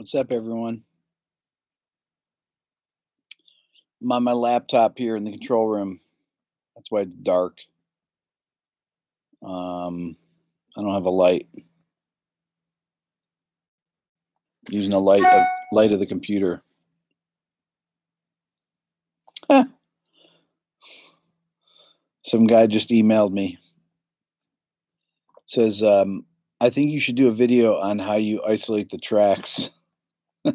What's up, everyone? I'm on my laptop here in the control room. That's why it's dark. I don't have a light. Using a light of the computer. Some guy just emailed me. Says, I think you should do a video on how you isolate the tracks. My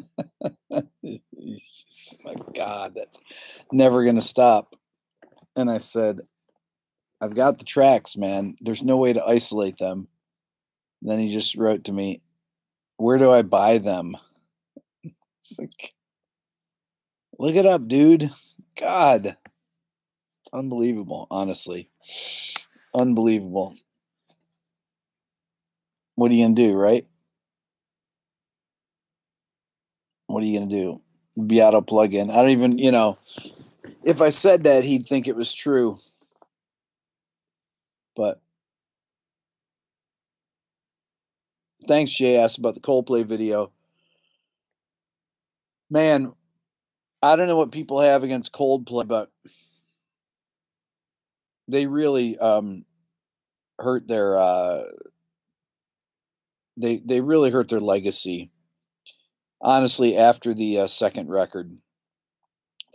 God, that's never going to stop. And I said, I've got the tracks, man. There's no way to isolate them. And then he just wrote to me, where do I buy them? It's like, look it up, dude. God. Unbelievable, honestly. Unbelievable. What are you going to do, right? What are you going to do? Beato plugin. I don't even, if I said that, he'd think it was true. But thanks, Jay asked about the Coldplay video. Man, I don't know what people have against Coldplay, but they really hurt their they really hurt their legacy. Honestly, after the second record.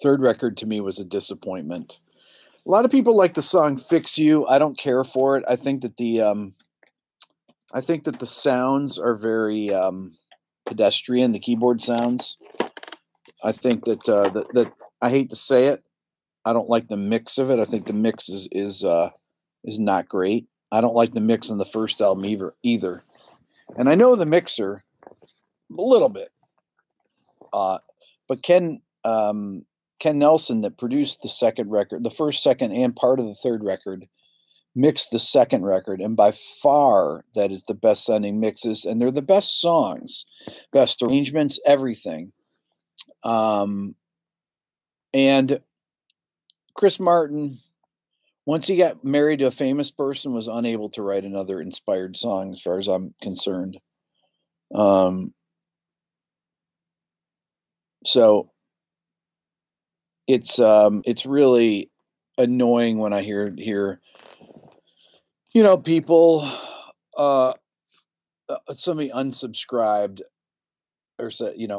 Third record to me was a disappointment. A lot of people like the song "Fix You." I don't care for it. I think that the sounds are very pedestrian. The keyboard sounds. I think that I hate to say it. I don't like the mix of it. I think the mix is not great. I don't like the mix on the first album either. And I know the mixer a little bit. But Ken Nelson, that produced the second record, the first, second, and part of the third record, mixed the second record, and by far that is the best sounding mixes, and they're the best songs, best arrangements, everything. And Chris Martin, once he got married to a famous person, was unable to write another inspired song, as far as I'm concerned. So it's really annoying when I hear people, somebody unsubscribed or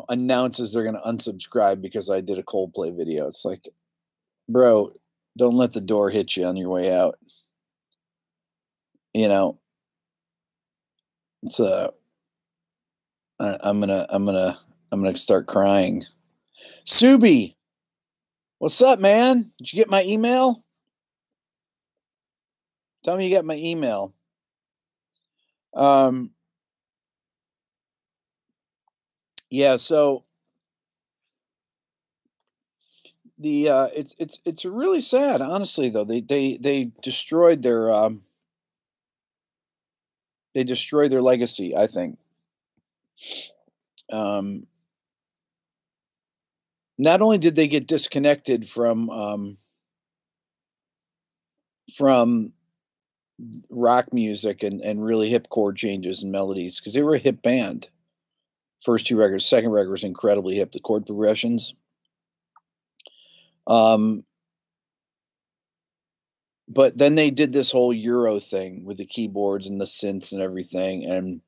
announces they're going to unsubscribe because I did a Coldplay video. It's like, bro, don't let the door hit you on your way out. It's I'm gonna start crying. Subi, what's up, man? Did you get my email? Tell me you got my email. Yeah, so the it's really sad, honestly, though. They destroyed their legacy, I think. Not only did they get disconnected from rock music and really hip chord changes and melodies, because they were a hip band. First two records, second record was incredibly hip. The chord progressions. But then they did this whole Euro thing with the keyboards and the synths and everything, and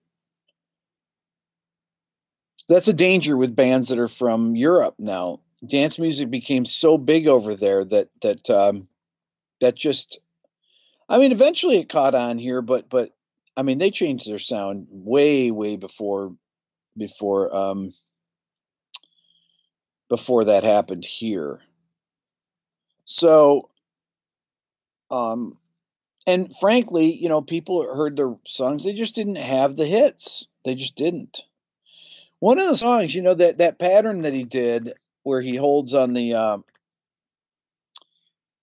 that's a danger with bands that are from Europe now. Dance music became so big over there that just, I mean, eventually it caught on here, but I mean, they changed their sound way before that happened here. So, and frankly, people heard their songs, they just didn't have the hits. They just didn't. One of the songs, that pattern that he did where he holds on the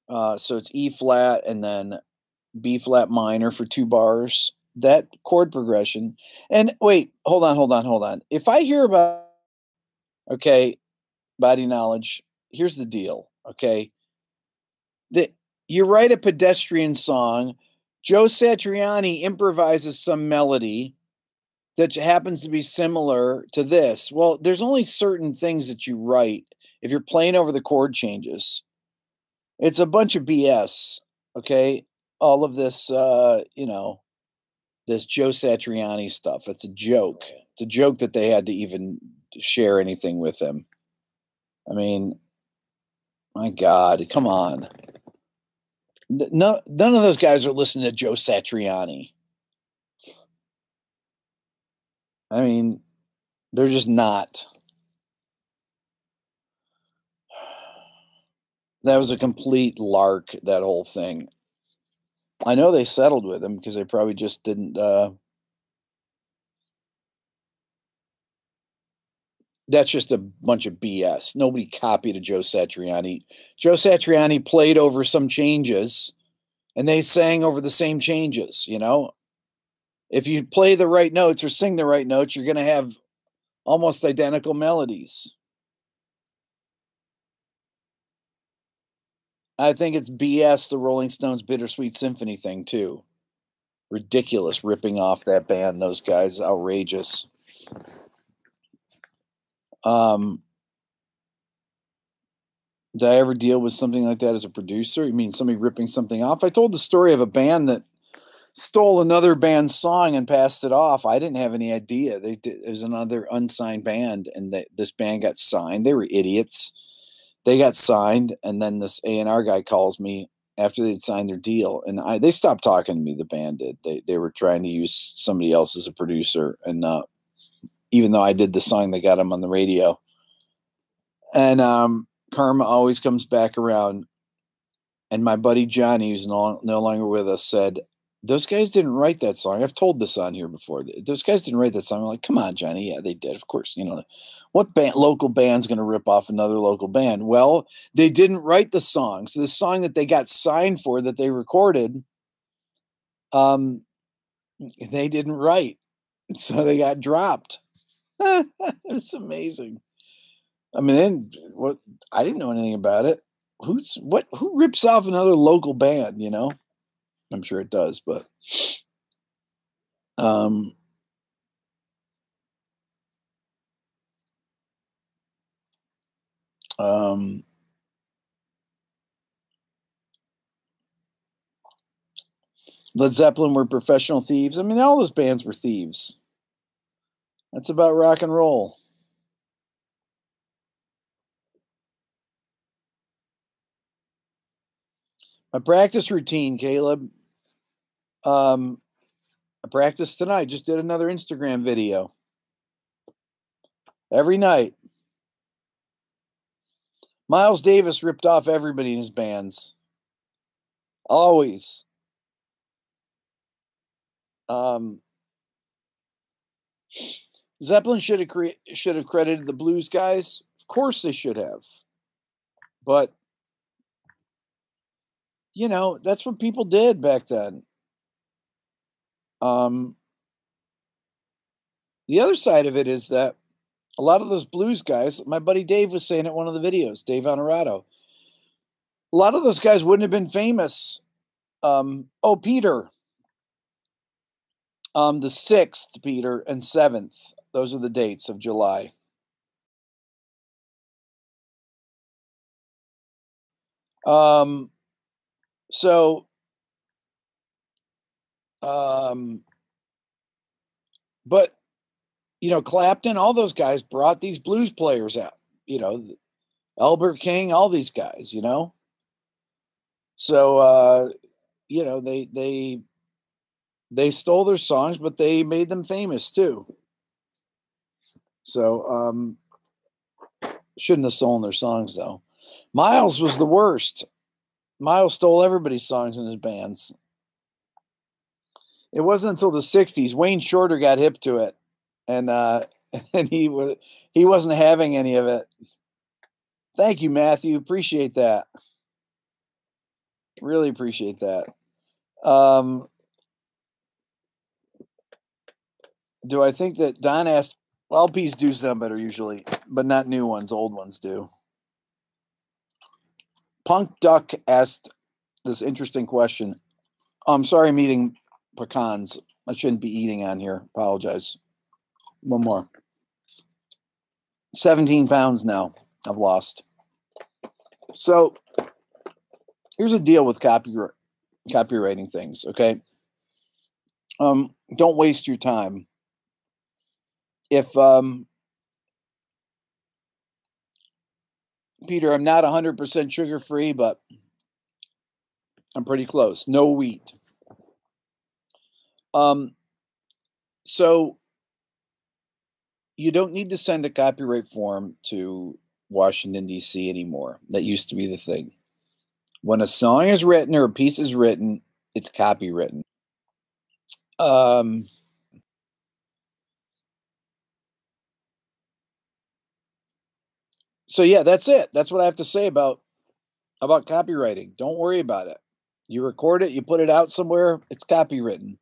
so it's E flat and then B flat minor for 2 bars, that chord progression. And wait, hold on. If I hear about, okay, body knowledge, here's the deal, okay? That you write a pedestrian song, Joe Satriani improvises some melody, that happens to be similar to this. Well, there's only certain things that you write if you're playing over the chord changes. It's a bunch of BS, okay? All of this, this Joe Satriani stuff. It's a joke. It's a joke that they had to even share anything with him. I mean, my God, come on. No, none of those guys are listening to Joe Satriani. I mean, they're just not. That was a complete lark, that whole thing. I know they settled with him because they probably just didn't. That's just a bunch of BS. Nobody copied a Joe Satriani. Joe Satriani played over some changes, and they sang over the same changes. If you play the right notes or sing the right notes, you're going to have almost identical melodies. I think it's BS, the Rolling Stones Bittersweet Symphony thing, too. Ridiculous, ripping off that band, those guys, outrageous. Did I ever deal with something like that as a producer? You mean somebody ripping something off? I told the story of a band that stole another band's song and passed it off. I didn't have any idea. It was another unsigned band, and this band got signed. They were idiots. They got signed, and then this A&R guy calls me after they'd signed their deal, and they stopped talking to me. The band did. They were trying to use somebody else as a producer, and even though I did the song, they got them on the radio. And karma always comes back around. And my buddy Johnny, who's no longer with us, said, those guys didn't write that song. I've told this on here before. Those guys didn't write that song. I'm like, come on, Johnny. Yeah, they did. Of course. What local band's going to rip off another local band? Well, they didn't write the song. So the song that they got signed for, that they recorded, they didn't write. So they got dropped. It's amazing. I mean, what? I didn't know anything about it. Who rips off another local band? I'm sure it does, but Led Zeppelin were professional thieves. I mean, all those bands were thieves. That's about rock and roll. My practice routine, Caleb. I practiced tonight. Just did another Instagram video. Every night. Miles Davis ripped off everybody in his bands. Always. Zeppelin should have credited the blues guys. Of course they should have. But that's what people did back then. The other side of it is that a lot of those blues guys, my buddy Dave was saying at one of the videos, Dave Honorato, a lot of those guys wouldn't have been famous. Peter. The 6th, Peter, and 7th. Those are the dates of July. But Clapton, all those guys brought these blues players out. Albert King, all these guys. So they stole their songs, but they made them famous too. So shouldn't have stolen their songs though. Miles was the worst. Miles stole everybody's songs in his bands. It wasn't until the 60s Wayne Shorter got hip to it, and he wasn't having any of it. Thank you, Matthew. Appreciate that. Really appreciate that. Do I think that Don asked? Well, LPs do sound better usually, but not new ones. Old ones do. Punk Duck asked this interesting question. I'm sorry I'm eating pecans. I shouldn't be eating on here. Apologize. One more. 17 pounds now I've lost. So here's a deal with copywriting things, okay? Don't waste your time. If Peter, I'm not 100% sugar free, but I'm pretty close. No wheat. So you don't need to send a copyright form to Washington, D.C. anymore. That used to be the thing. When a song is written or a piece is written, it's copywritten. So yeah, that's it. That's what I have to say about copywriting. Don't worry about it. You record it, you put it out somewhere, it's copywritten.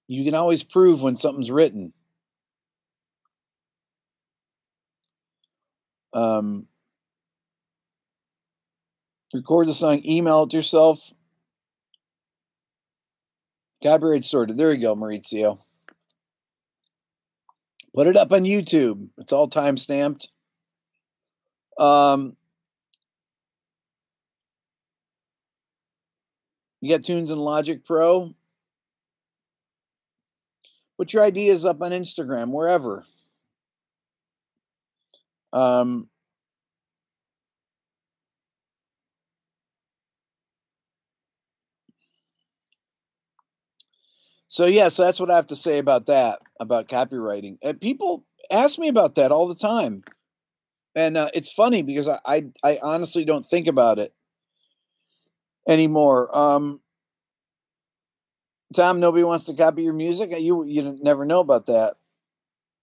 You can always prove when something's written. Record the song, email it to yourself. Copyright sorted. There you go, Maurizio. Put it up on YouTube. It's all time stamped. You got Tunes and Logic Pro. Put your ideas up on Instagram, wherever. So yeah, so that's what I have to say about that, about copywriting. And people ask me about that all the time, and it's funny because I honestly don't think about it anymore. Tom, nobody wants to copy your music. You never know about that.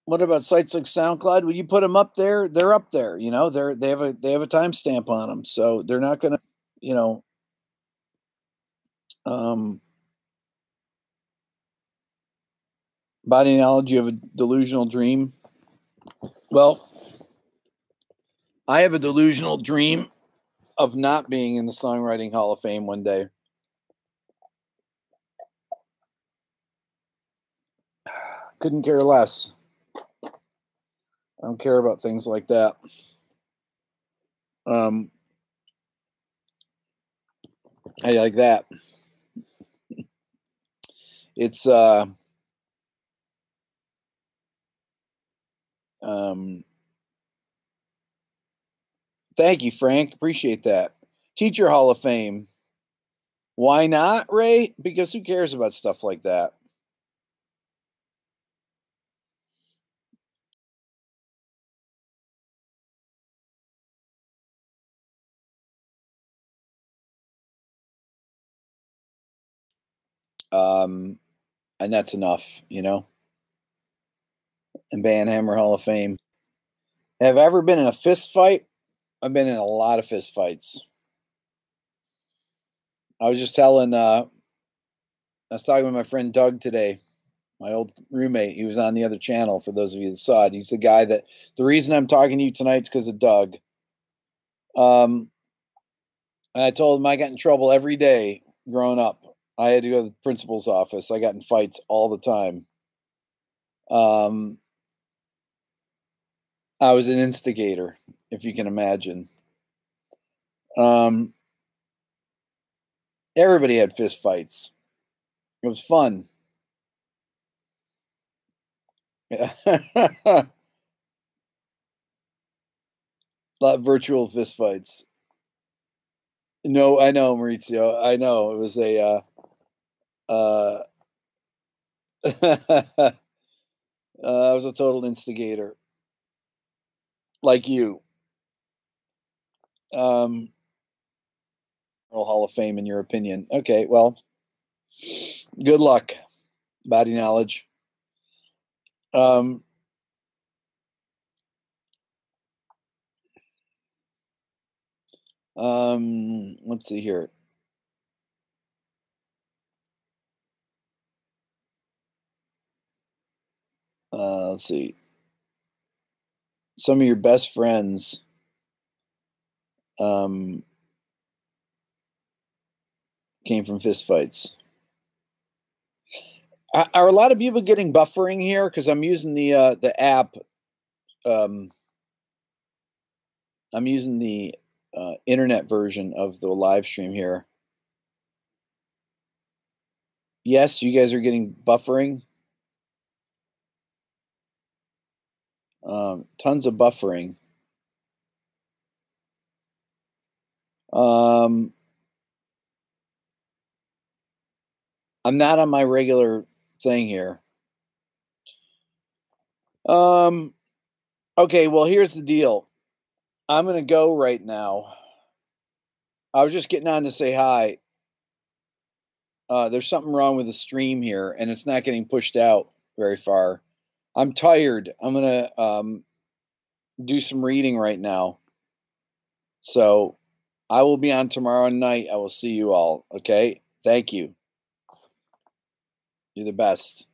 What about sites like SoundCloud? When you put them up there, they're up there. You know, they have a timestamp on them, so they're not going to, you know, body analogy of a delusional dream. Well, I have a delusional dream of not being in the Songwriting Hall of Fame one day. Couldn't care less. I don't care about things like that. I like that. It's thank you, Frank. Appreciate that. Teacher Hall of Fame. Why not, Ray? Because who cares about stuff like that? And that's enough, you know. And Bandhammer Hall of Fame. Have I ever been in a fist fight? I've been in a lot of fist fights. I was just telling I was talking with my friend Doug today, my old roommate. He was on the other channel, for those of you that saw it. He's the guy that the reason I'm talking to you tonight is because of Doug. And I told him I got in trouble every day growing up. I had to go to the principal's office. I got in fights all the time. I was an instigator, if you can imagine. Everybody had fist fights. It was fun. A lot of virtual fist fights. No, I know, Maurizio. I know. It was a I was a total instigator. Like you. Hall of Fame in your opinion. Okay, well, good luck. Body knowledge. Let's see here. Let's see. Some of your best friends came from fist fights. Are a lot of people getting buffering here? Because I'm using the app. Um, I'm using the internet version of the live stream here. Yes, you guys are getting buffering. Tons of buffering. Um, I'm not on my regular thing here. Um, okay, well, here's the deal. I'm gonna go right now. I was just getting on to say hi. There's something wrong with the stream here, and it's not getting pushed out very far. I'm tired. I'm gonna do some reading right now. So I will be on tomorrow night. I will see you all. Okay. Thank you. You're the best.